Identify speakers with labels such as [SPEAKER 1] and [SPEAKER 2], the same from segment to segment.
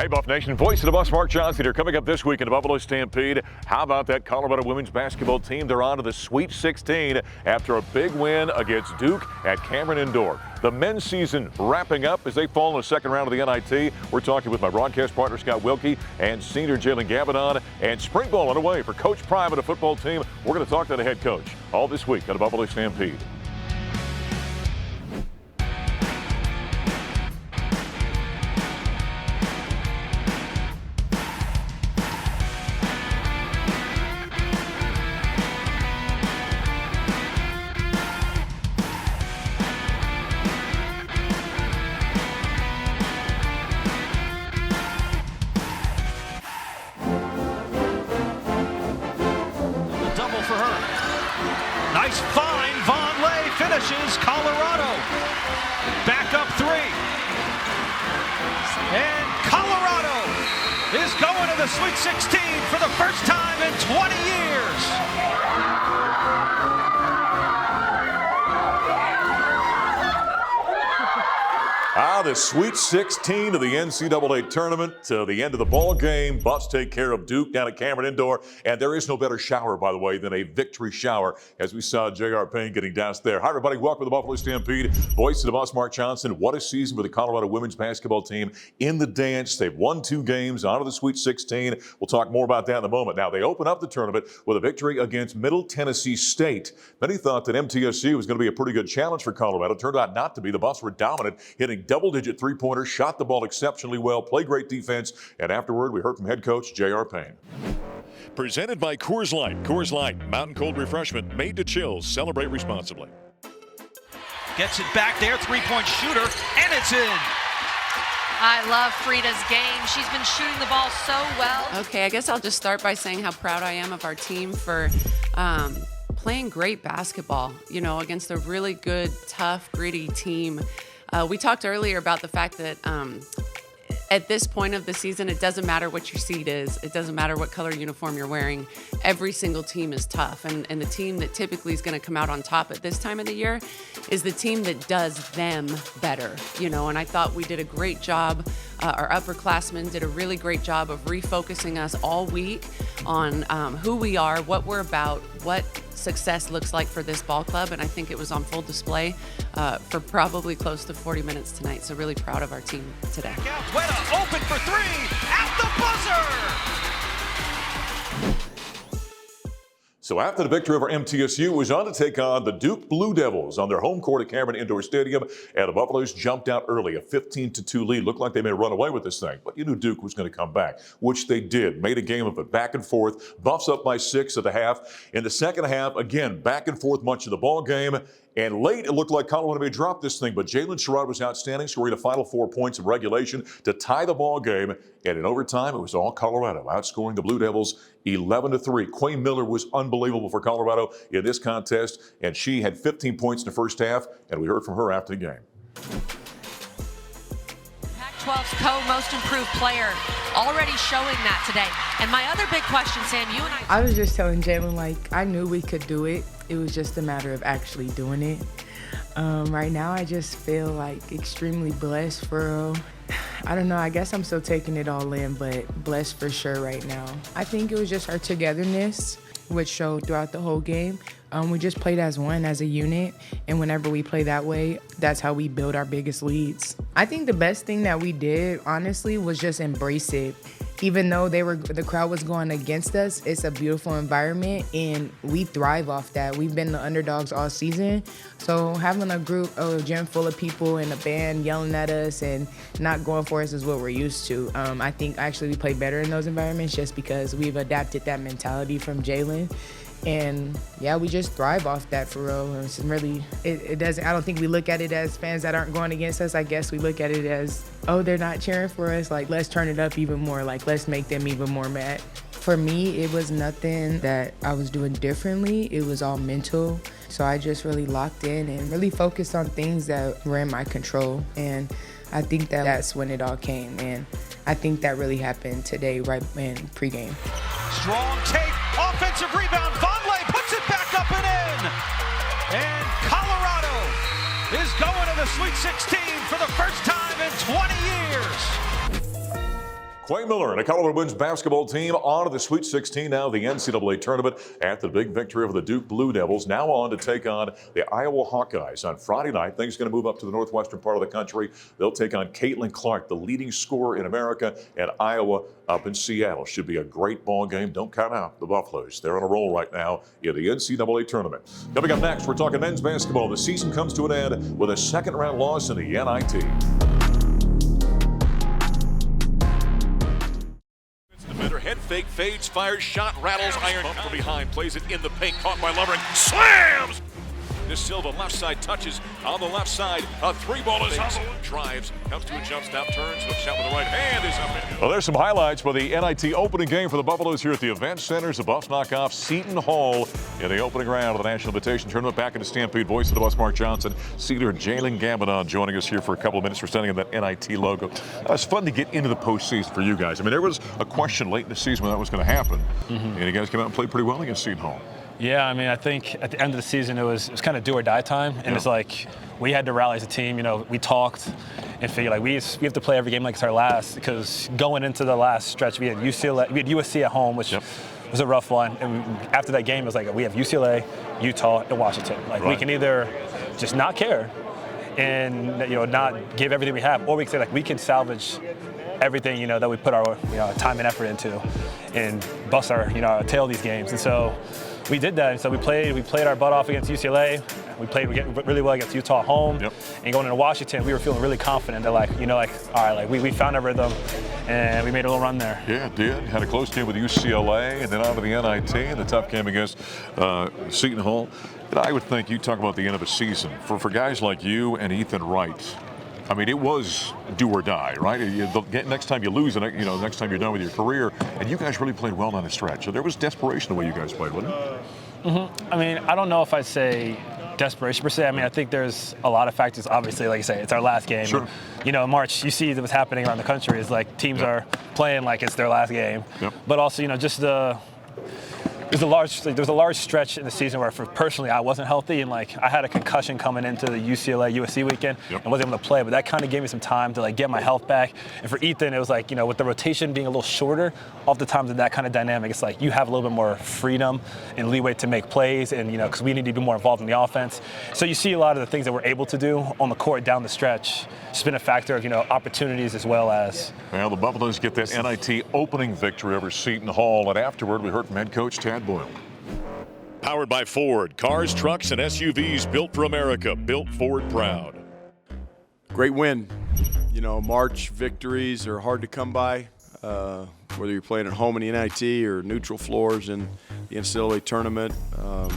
[SPEAKER 1] Hey, Buff Nation, voice of the Buffs, Mark Johnson here. Coming up this week in the Buffalo Stampede, how about that Colorado women's basketball team? They're on to the Sweet 16 after a big win against Duke at Cameron Indoor. The men's season wrapping up as they fall in the second round of the NIT. We're talking with my broadcast partner, Scott Wilkie, and senior Jalen Gavadon. And spring ball underway for Coach Prime and the football team. We're going to talk to the head coach all this week on the Buffalo Stampede.
[SPEAKER 2] Nice find, Von Lay finishes, Colorado back up 3. And Colorado is going to the Sweet 16 for the first time in 20 years.
[SPEAKER 1] The Sweet 16 of the NCAA tournament. To the end of the ball game, Buffs take care of Duke down at Cameron Indoor. And there is no better shower, by the way, than a victory shower, as we saw J.R. Payne getting doused there. Hi, everybody. Welcome to the Buffalo Stampede. Voice of the Buffs, Mark Johnson. What a season for the Colorado women's basketball team in the dance. They've won 2 games, on to the Sweet 16. We'll talk more about that in a moment. Now, they open up the tournament with a victory against Middle Tennessee State. Many thought that MTSU was going to be a pretty good challenge for Colorado. It turned out not to be. The Buffs were dominant, hitting double-digit three-pointers, shot the ball exceptionally well, played great defense, and afterward, we heard from head coach J.R. Payne. Presented by Coors Light. Coors Light, mountain cold refreshment made to chill. Celebrate responsibly.
[SPEAKER 2] Gets it back there, three-point shooter, and it's in.
[SPEAKER 3] I love Frida's game. She's been shooting the ball so well.
[SPEAKER 4] Okay, I guess I'll just start by saying how proud I am of our team for playing great basketball, against a really good, tough, gritty team. We talked earlier about the fact that at this point of the season, it doesn't matter what your seed is. It doesn't matter what color uniform you're wearing. Every single team is tough. And the team that typically is going to come out on top at this time of the year is the team that does them better, And I thought we did a great job. Our upperclassmen did a really great job of refocusing us all week on who we are, what we're about, what success looks like for this ball club, and I think it was on full display for probably close to 40 minutes tonight, so really proud of our team today.
[SPEAKER 2] Weta open for 3, at the buzzer!
[SPEAKER 1] So after the victory over MTSU, it was on to take on the Duke Blue Devils on their home court at Cameron Indoor Stadium, and the Buffaloes jumped out early, a 15-2 lead. Looked like they may run away with this thing, but you knew Duke was going to come back, which they did. Made a game of it back and forth. Buffs up by 6 at the half. In the second half, again, back and forth much of the ball game. And late, it looked like Colorado may drop this thing, but Jalen Sherrod was outstanding, scoring the final 4 points of regulation to tie the ball game. And in overtime, it was all Colorado, outscoring the Blue Devils 11-3. Quayne Miller was unbelievable for Colorado in this contest, and she had 15 points in the first half, and we heard from her after the game.
[SPEAKER 3] Pac-12's co-most improved player, already showing that today. And my other big question, Sam, you and
[SPEAKER 5] I was just telling Jalen, I knew we could do it. It was just a matter of actually doing it. Right now, I just feel extremely blessed for real. I don't know, I guess I'm still taking it all in, but blessed for sure right now. I think it was just our togetherness, which showed throughout the whole game. We just played as one, as a unit, and whenever we play that way, that's how we build our biggest leads. I think the best thing that we did, honestly, was just embrace it. Even though the crowd was going against us, it's a beautiful environment, and we thrive off that. We've been the underdogs all season, so having a gym full of people and a band yelling at us and not going for us is what we're used to. I think actually we play better in those environments just because we've adapted that mentality from Jalen. And yeah, we just thrive off that for real. It's really, it doesn't, I don't think we look at it as fans that aren't going against us. I guess we look at it as, oh, they're not cheering for us. Let's turn it up even more. Let's make them even more mad. For me, it was nothing that I was doing differently. It was all mental. So I just really locked in and really focused on things that were in my control. And I think that's when it all came. And I think that really happened today, right in pregame.
[SPEAKER 2] Strong take, offensive rebound. Vonleh puts it back up and in. And Colorado is going to the Sweet 16 for the first time in 20 years.
[SPEAKER 1] Quay Miller and the Colorado women's basketball team on to the Sweet 16 now, the NCAA tournament after the big victory over the Duke Blue Devils. Now on to take on the Iowa Hawkeyes on Friday night. Things going to move up to the northwestern part of the country. They'll take on Caitlin Clark, the leading scorer in America, and Iowa up in Seattle. Should be a great ball game. Don't count out the Buffaloes. They're on a roll right now in the NCAA tournament. Coming up next, we're talking men's basketball. The season comes to an end with a second-round loss in the NIT.
[SPEAKER 6] Head fake, fades, fires, shot, rattles, iron from behind, plays it in the paint, caught by Lovering, slams! De Silva, left side, touches on the left side, a three-ball is up, drives, comes to a jump stop, turns, hooks shot with the right hand, is up.
[SPEAKER 1] Well, there's some highlights for the NIT opening game for the Buffaloes here at the Event Centers. The Buffs knock off Seton Hall in the opening round of the National Invitation Tournament. Back into Stampede, voice of the Buffs, Mark Johnson. Cedar Jalen Gambadon joining us here for a couple of minutes for standing in that NIT logo. It's fun to get into the postseason for you guys. I mean, there was a question late in the season when that was going to happen, and you guys came out and played pretty well against Seton Hall.
[SPEAKER 7] Yeah, I mean, I think at the end of the season, it was kind of do or die time. And it's like we had to rally as a team. You know, we talked and figured like we have to play every game like it's our last, because going into the last stretch, we had USC at home, which was a rough one. And after that game, it was like we have UCLA, Utah, and Washington. Like we can either just not care and not give everything we have, or we can say like we can salvage everything that we put our time and effort into and bust our tail these games. And so we did that, and so we played our butt off against UCLA. We played really well against Utah at home. And going into Washington, we were feeling really confident that all right, we found our rhythm and we made a little run there.
[SPEAKER 1] Yeah, it did. Had a close game with UCLA and then on to the NIT and the tough game against Seton Hall. And I would think you talk about the end of a season for guys like you and Ethan Wright. I mean, it was do or die, right? Next time you lose, next time you're done with your career, and you guys really played well down the stretch. So there was desperation the way you guys played, wasn't it?
[SPEAKER 7] I mean, I don't know if I'd say desperation per se. I mean, I think there's a lot of factors. Obviously, like you say, it's our last game.
[SPEAKER 1] Sure.
[SPEAKER 7] And, March, you see what's happening around the country is like teams are playing like it's their last game. But also, just there's a large stretch in the season where, personally, I wasn't healthy, and I had a concussion coming into the UCLA USC weekend and wasn't able to play. But that kind of gave me some time to get my health back. And for Ethan, it was with the rotation being a little shorter, oftentimes in that kind of dynamic, it's like you have a little bit more freedom and leeway to make plays, and because we need to be more involved in the offense. So you see a lot of the things that we're able to do on the court down the stretch. It's been a factor of opportunities as well as.
[SPEAKER 1] Well, the Buffaloes get that NIT opening victory over Seton Hall, and afterward we heard from head coach Tad Boyle.
[SPEAKER 6] Powered by Ford, cars, trucks, and SUVs built for America, built Ford proud.
[SPEAKER 8] Great win. March victories are hard to come by, whether you're playing at home in the NIT or neutral floors in the NCAA tournament.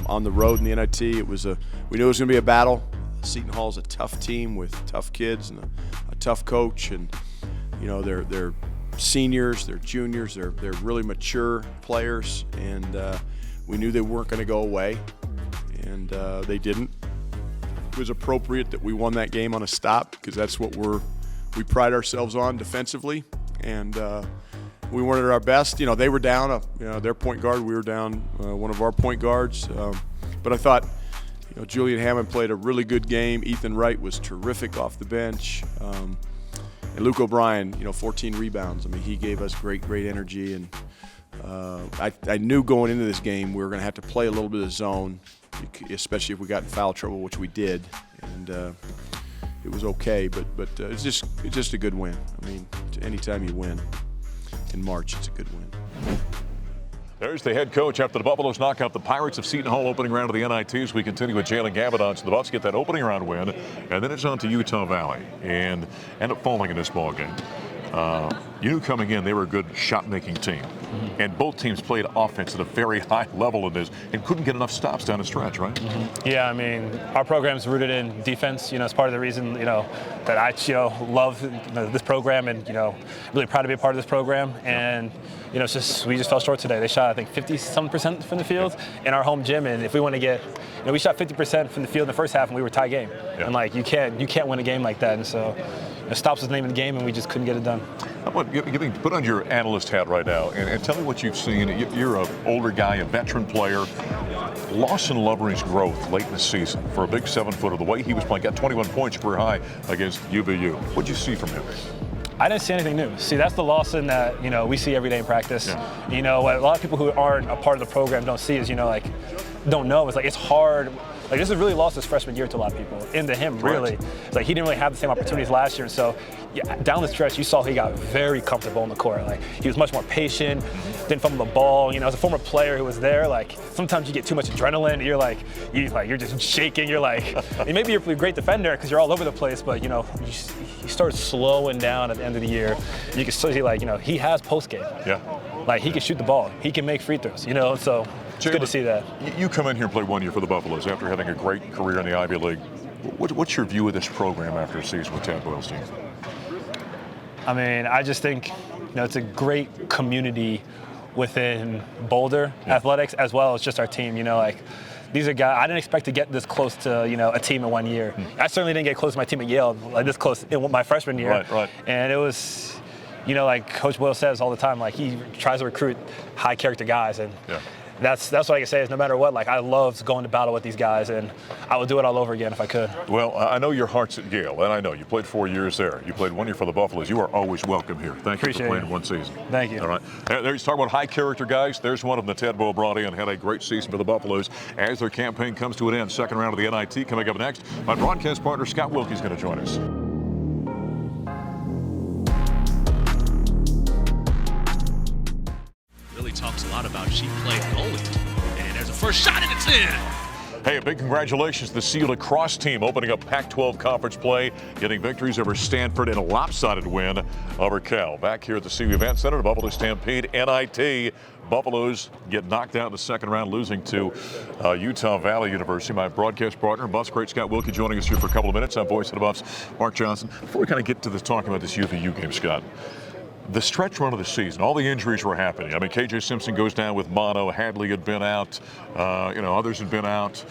[SPEAKER 8] On the road in the NIT, we knew it was going to be a battle. Seton Hall's a tough team with tough kids and a tough coach, and they're seniors, they're juniors, they're really mature players, and we knew they weren't going to go away, and they didn't. It was appropriate that we won that game on a stop, because that's what we pride ourselves on defensively, and we weren't at our best. They were down their point guard, we were down one of our point guards, but I thought Julian Hammond played a really good game. Ethan Wright was terrific off the bench. And Luke O'Brien, 14 rebounds. I mean, he gave us great energy. And I knew going into this game we were going to have to play a little bit of zone, especially if we got in foul trouble, which we did. And it was okay, but it's just a good win. I mean, anytime you win in March, it's a good win.
[SPEAKER 1] There's the head coach after the Buffaloes knock out the Pirates of Seton Hall opening round of the NIT. As we continue with Jalen Gambadon. So the Buffs get that opening round win, and then it's on to Utah Valley and end up falling in this ball game. You knew coming in they were a good shot-making team, and both teams played offense at a very high level in this and couldn't get enough stops down the stretch, right?
[SPEAKER 7] Yeah, I mean, our program's rooted in defense. It's part of the reason that I love this program, and really proud to be a part of this program. And it's just we just fell short today. They shot, I think, 50-some% from the field in our home gym, and if we want to get, we shot 50% from the field in the first half, and we were tie game. And you can't win a game like that, and so. Stops was the name of the game, and we just couldn't get it done.
[SPEAKER 1] How about put on your analyst hat right now and tell me what you've seen. You're an older guy, a veteran player. Lawson Lovering's growth late in the season for a big 7-footer, the way he was playing, got 21 points career high against UVU. What'd you see from him?
[SPEAKER 7] I didn't see anything new. See, that's the Lawson that, we see every day in practice.
[SPEAKER 1] Yeah.
[SPEAKER 7] What a lot of people who aren't a part of the program don't see is, don't know. It's like, it's hard. Like, this has really lost his freshman year to a lot of people, and to him, really. It's like he didn't really have the same opportunities last year, and so down the stretch, you saw he got very comfortable in the court. Like, he was much more patient, didn't fumble the ball. As a former player who was there, like, sometimes you get too much adrenaline. You're just shaking. You're like, maybe you're a great defender because you're all over the place, but you start slowing down at the end of the year. You can still see, he has post game.
[SPEAKER 1] Yeah.
[SPEAKER 7] Like, he can shoot the ball. He can make free throws. So. It's good to see that.
[SPEAKER 1] You come in here and play 1 year for the Buffaloes after having a great career in the Ivy League. What's your view of this program after a season with Tad Boyle's team?
[SPEAKER 7] I just think it's a great community within Boulder athletics as well as just our team. These are guys I didn't expect to get this close to a team in 1 year. I certainly didn't get close to my team at Yale like this close in my freshman year.
[SPEAKER 1] Right.
[SPEAKER 7] And it was. Like Coach Boyle says all the time, like he tries to recruit high character guys, and that's what I can say is no matter what, like I loved going to battle with these guys, and I would do it all over again if I could.
[SPEAKER 1] Well, I know your heart's at Yale, and I know you played 4 years there. You played 1 year for the Buffaloes. You are always welcome here. Thank you for playing one season.
[SPEAKER 7] Thank you.
[SPEAKER 1] All right. There's talking about high character guys. There's one of them that Tad Boyle brought in, had a great season for the Buffaloes as their campaign comes to an end. Second round of the NIT coming up next. My broadcast partner Scott Wilkie is going to join us.
[SPEAKER 9] Talks a lot about she played goalie. And there's a first shot and it's in.
[SPEAKER 1] Hey, a big congratulations to the Sea Lacrosse team opening up Pac-12 conference play, getting victories over Stanford and a lopsided win over Cal. Back here at the CU Event Center, the Buffalo Stampede NIT. Buffaloes get knocked out in the second round, losing to Utah Valley University. My broadcast partner, Buffs great Scott Wilkie, joining us here for a couple of minutes. I'm voice of the Buffs, Mark Johnson. Before we kind of get to this talking about this UVU game, Scott, the stretch run of the season, all the injuries were happening. KJ Simpson goes down with mono. Hadley had been out. Others had been out.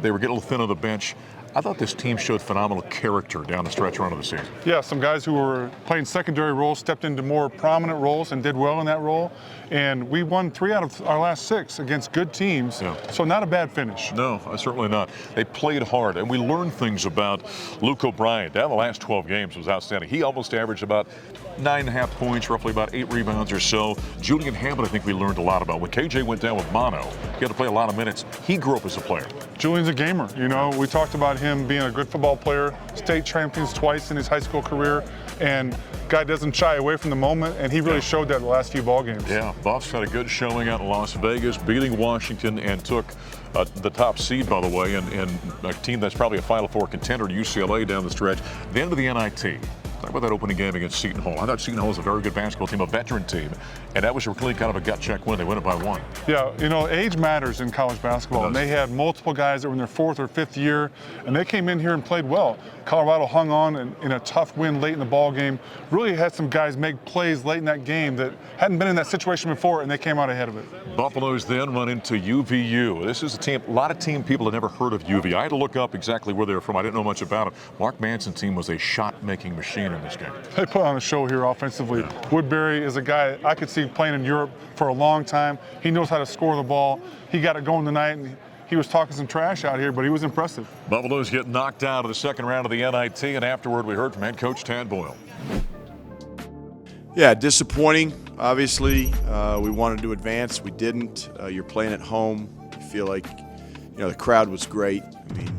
[SPEAKER 1] They were getting a little thin on the bench. I thought this team showed phenomenal character down the stretch run of the season.
[SPEAKER 10] Yeah, some guys who were playing secondary roles stepped into more prominent roles and did well in that role. And we won 3 out of our last 6 against good teams. Yeah. So not a bad finish.
[SPEAKER 1] No, certainly not. They played hard, and we learned things about Luke O'Brien. Down the last 12 games was outstanding. He almost averaged about 9.5 points, roughly about 8 rebounds or so. Julian Hammond, I think we learned a lot about. When KJ went down with mono, he had to play a lot of minutes. He grew up as a player.
[SPEAKER 10] Julian's a gamer. We talked about him being a good football player, state champions twice in his high school career, and guy doesn't shy away from the moment, and he really showed that the last few ball games.
[SPEAKER 1] Yeah, Buffs had a good showing out in Las Vegas, beating Washington, and took the top seed, by the way, and a team that's probably a Final Four contender, UCLA, down the stretch. The end of the NIT. Talk about that opening game against Seton Hall. I thought Seton Hall was a very good basketball team, a veteran team, and that was really kind of a gut check win. They win it by 1.
[SPEAKER 10] Yeah, age matters in college basketball, and they had multiple guys that were in their 4th or 5th year, and they came in here and played well. Colorado hung on in a tough win late in the ball game. Really had some guys make plays late in that game that hadn't been in that situation before, and they came out ahead of it.
[SPEAKER 1] Buffaloes then run into UVU. This is a team, a lot of team people had never heard of UVU. I had to look up exactly where they were from. I didn't know much about them. Mark Manson's team was a shot-making machine in this game.
[SPEAKER 10] They put on a show here offensively. Yeah. Woodbury is a guy I could see playing in Europe for a long time. He knows how to score the ball. He got it going tonight, and he was talking some trash out here, but he was impressive.
[SPEAKER 1] Buffaloes get knocked out of the second round of the NIT, and afterward we heard from head coach Tad Boyle.
[SPEAKER 8] Yeah, disappointing. Obviously, we wanted to advance. We didn't. You're playing at home. You feel like, the crowd was great.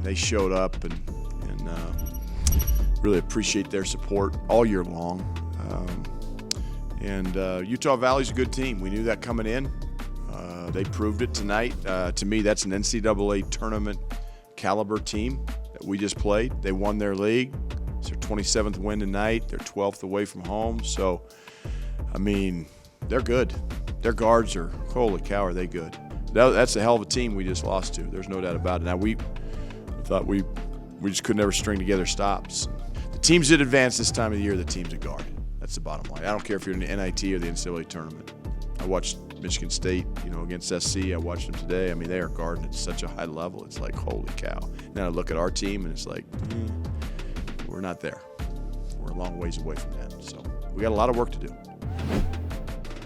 [SPEAKER 8] They showed up and really appreciate their support all year long. Utah Valley's a good team. We knew that coming in. They proved it tonight. To me, that's an NCAA tournament caliber team that we just played. They won their league. It's their 27th win tonight. They're 12th away from home. So, they're good. Their guards are, holy cow, are they good. That's a hell of a team we just lost to. There's no doubt about it. Now, we thought we just could never string together stops. The teams that advance this time of the year, the teams that guard. That's the bottom line. I don't care if you're in the NIT or the NCAA tournament. I watched Michigan State, against SC. I watched them today. They are guarding at such a high level. It's like, holy cow. Then I look at our team, and it's like, we're not there. We're a long ways away from that. So we got a lot of work to do.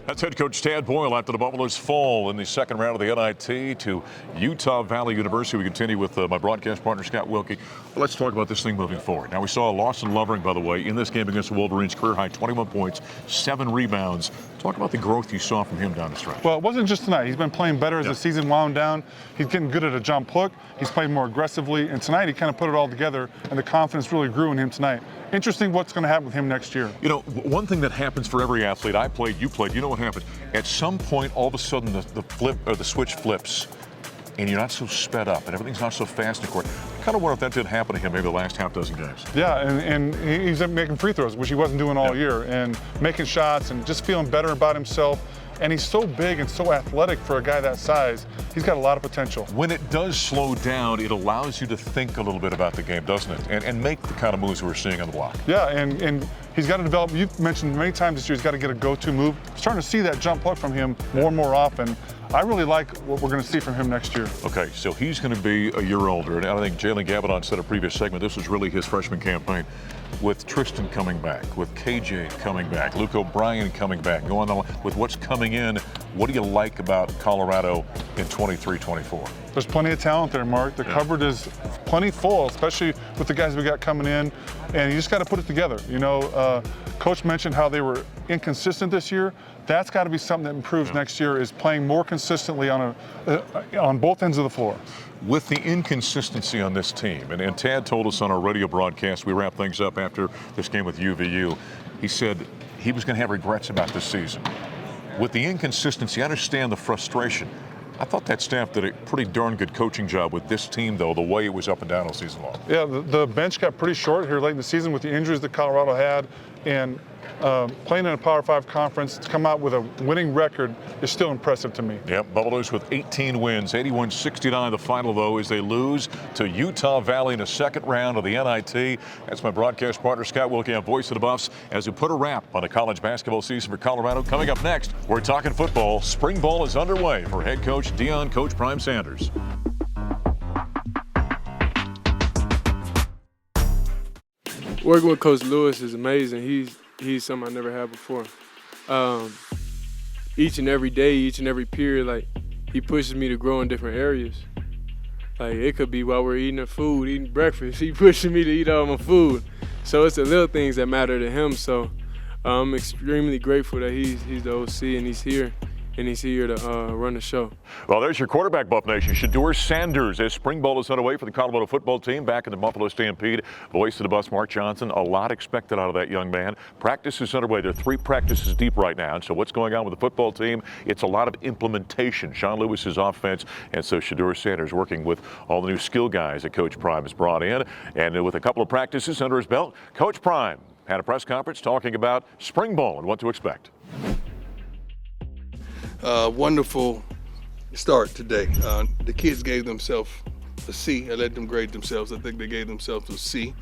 [SPEAKER 1] That's head coach Tad Boyle after the Buffaloes fall in the second round of the NIT to Utah Valley University. We continue with my broadcast partner, Scott Wilkie. Let's talk about this thing moving forward. Now, we saw Lawson Lovering, by the way, in this game against the Wolverines, career high 21 points, 7 rebounds. Talk about the growth you saw from him down the stretch.
[SPEAKER 10] Well, it wasn't just tonight. He's been playing better as the season wound down. He's getting good at a jump hook. He's playing more aggressively. And tonight, he kind of put it all together, and the confidence really grew in him tonight. Interesting what's going to happen with him next year.
[SPEAKER 1] You know, one thing that happens for every athlete, I played, you played, you know what happens? At some point, all of a sudden, the flip or the switch flips, and you're not so sped up, and everything's not so fast in court. I kind of wonder if that did happen to him maybe the last half dozen games.
[SPEAKER 10] Yeah, and he's making free throws, which he wasn't doing all year, and making shots and just feeling better about himself. And he's so big and so athletic for a guy that size. He's got a lot of potential.
[SPEAKER 1] When it does slow down, it allows you to think a little bit about the game, doesn't it? And make the kind of moves we're seeing on the block.
[SPEAKER 10] Yeah, and he's got to develop. You've mentioned many times this year he's got to get a go-to move. Starting to see that jump hook from him more and more often. I really like what we're going to see from him next year.
[SPEAKER 1] Okay, so he's going to be a year older, and I think Jalen Gavadon said a previous segment, this was really his freshman campaign. With Tristan coming back, with KJ coming back, Luke O'Brien coming back, going on with what's coming in, what do you like about Colorado in 23-24?
[SPEAKER 10] There's plenty of talent there, Mark. The cupboard is plenty full, especially with the guys we got coming in, and you just got to put it together. You know, Coach mentioned how they were inconsistent this year. That's got to be something that improves next year, is playing more consistently on both ends of the floor.
[SPEAKER 1] With the inconsistency on this team, and Tad told us on our radio broadcast, we wrapped things up after this game with UVU, he said he was going to have regrets about this season. With the inconsistency, I understand the frustration. I thought that staff did a pretty darn good coaching job with this team, though, the way it was up and down all season long.
[SPEAKER 10] Yeah, the bench got pretty short here late in the season with the injuries that Colorado had, and playing in a Power 5 conference to come out with a winning record is still impressive to me.
[SPEAKER 1] Yep, Buffaloes with 18 wins, 81-69 the final, though, as they lose to Utah Valley in the second round of the NIT. That's my broadcast partner, Scott Wilkie, on Voice of the Buffs, as we put a wrap on the college basketball season for Colorado. Coming up next, we're talking football. Spring ball is underway for head coach Coach Prime Sanders.
[SPEAKER 11] Working with Coach Lewis is amazing. He's something I never had before. Each and every day, each and every period, like, he pushes me to grow in different areas. Like, it could be while we're eating breakfast, he pushing me to eat all my food. So it's the little things that matter to him. So I'm extremely grateful that he's the OC and he's here. And he's here to run the show.
[SPEAKER 1] Well, there's your quarterback, Buff Nation, Shedeur Sanders, as spring ball is underway for the Colorado football team back in the Buffalo Stampede. Voice of the Buffs, Mark Johnson. A lot expected out of that young man. Practice is underway. There are 3 practices deep right now. And so what's going on with the football team? It's a lot of implementation. Sean Lewis's offense. And so Shedeur Sanders working with all the new skill guys that Coach Prime has brought in. And with a couple of practices under his belt, Coach Prime had a press conference talking about spring ball and what to expect.
[SPEAKER 12] Wonderful start today. The kids gave themselves a C. I let them grade themselves. I think they gave themselves a C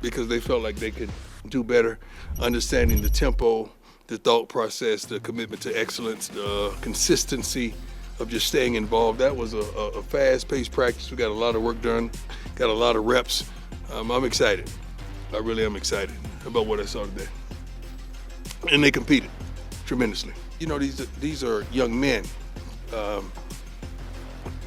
[SPEAKER 12] because they felt like they could do better, understanding the tempo, the thought process, the commitment to excellence, the consistency of just staying involved. That was a fast-paced practice. We got a lot of work done, got a lot of reps. I'm excited. I really am excited about what I saw today. And they competed tremendously. You know, these are young men,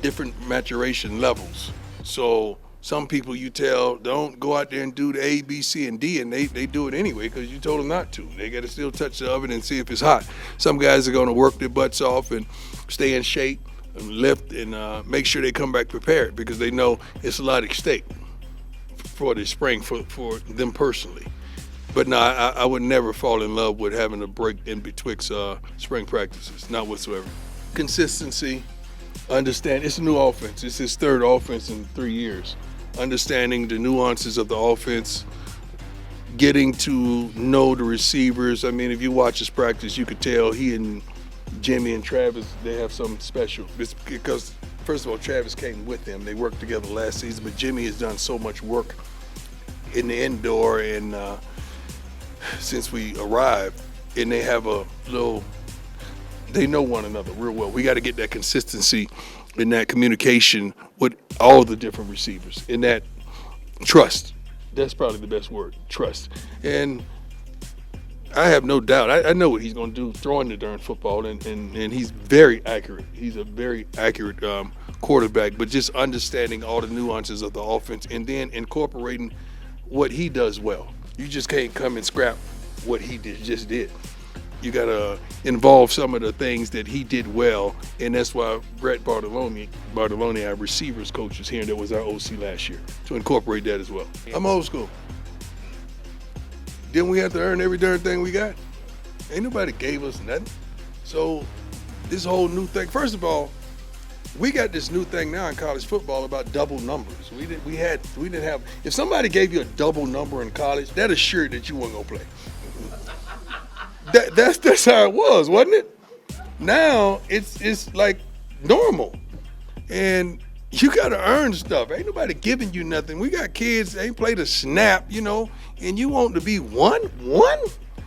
[SPEAKER 12] different maturation levels. So some people you tell don't go out there and do the A, B, C, and D, and they do it anyway because you told them not to. They got to still touch the oven and see if it's hot. Some guys are going to work their butts off and stay in shape and lift and make sure they come back prepared because they know it's a lot at stake for the spring for them personally. But no, I would never fall in love with having a break in betwixt spring practices, not whatsoever. Consistency, understand, it's a new offense. It's his 3rd offense in 3 years. Understanding the nuances of the offense, getting to know the receivers. I mean, if you watch his practice, you could tell he and Jimmy and Travis, they have something special. It's because, first of all, Travis came with them. They worked together last season, but Jimmy has done so much work in the indoor and since we arrived, and they have they know one another real well. We got to get that consistency and that communication with all the different receivers and that trust. That's probably the best word, trust. And I have no doubt. I know what he's going to do throwing the darn football, and he's very accurate. He's a very accurate quarterback, but just understanding all the nuances of the offense and then incorporating what he does well. You just can't come and scrap what he just did. You got to involve some of the things that he did well, and that's why Brett Bartolone, our receivers coach, is here, that was our OC last year, to incorporate that as well. I'm old school. Didn't we have to earn every darn thing we got? Ain't nobody gave us nothing. So this whole new thing, first of all, we got this new thing now in college football about double numbers. We didn't have, if somebody gave you a double number in college, that assured that you weren't gonna play. That's how it was, wasn't it? Now it's like normal. And you gotta earn stuff. Ain't nobody giving you nothing. We got kids, they ain't played a snap, you know, and you want to be one?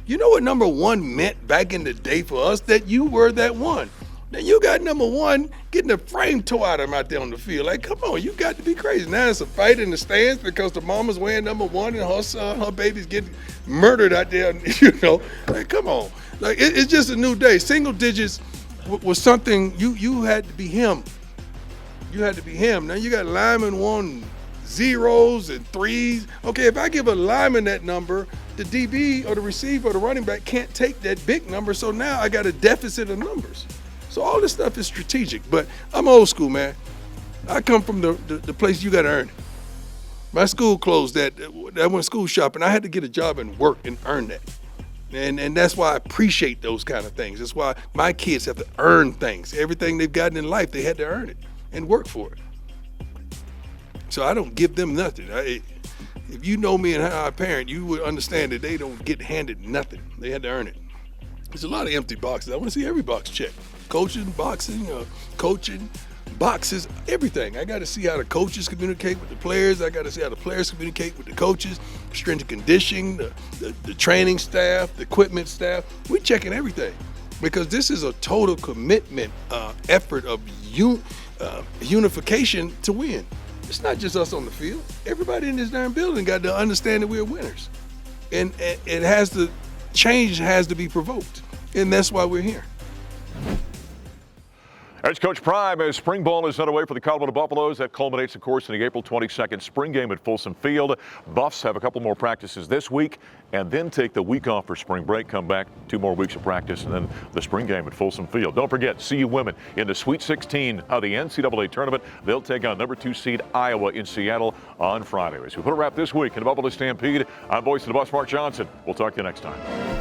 [SPEAKER 12] You know what number one meant back in the day for us? That you were that one. Now you got number one getting the frame tore out of him out there on the field. Like, come on, you got to be crazy. Now it's a fight in the stands because the mama's wearing number one and her son, her baby's getting murdered out there, you know. Like, come on. Like, it's just a new day. Single digits was something, you had to be him. You had to be him. Now you got linemen wanting zeros and threes. Okay, if I give a lineman that number, the DB or the receiver or the running back can't take that big number, so now I got a deficit of numbers. So all this stuff is strategic, but I'm old school, man. I come from the place you got to earn it. My school closed I went school shopping. I had to get a job and work and earn that. And that's why I appreciate those kind of things. That's why my kids have to earn things. Everything they've gotten in life, they had to earn it and work for it. So I don't give them nothing. If you know me and how I parent, you would understand that they don't get handed nothing. They had to earn it. There's a lot of empty boxes. I want to see every box checked. Coaching, boxing, coaching, boxes, everything. I got to see how the coaches communicate with the players. I got to see how the players communicate with the coaches, strength and conditioning, the training staff, the equipment staff. We're checking everything because this is a total commitment effort of unification to win. It's not just us on the field. Everybody in this darn building got to understand that we're winners. And change has to be provoked. And that's why we're here.
[SPEAKER 1] As Coach Prime, as spring ball is underway for the Colorado Buffaloes, that culminates, of course, in the April 22nd spring game at Folsom Field. Buffs have a couple more practices this week and then take the week off for spring break, come back 2 more weeks of practice, and then the spring game at Folsom Field. Don't forget, CU women in the Sweet 16 of the NCAA tournament. They'll take on number 2 seed Iowa in Seattle on Friday. As we put a wrap this week in the Buffalo Stampede, I'm voice of the Buffs, Mark Johnson. We'll talk to you next time.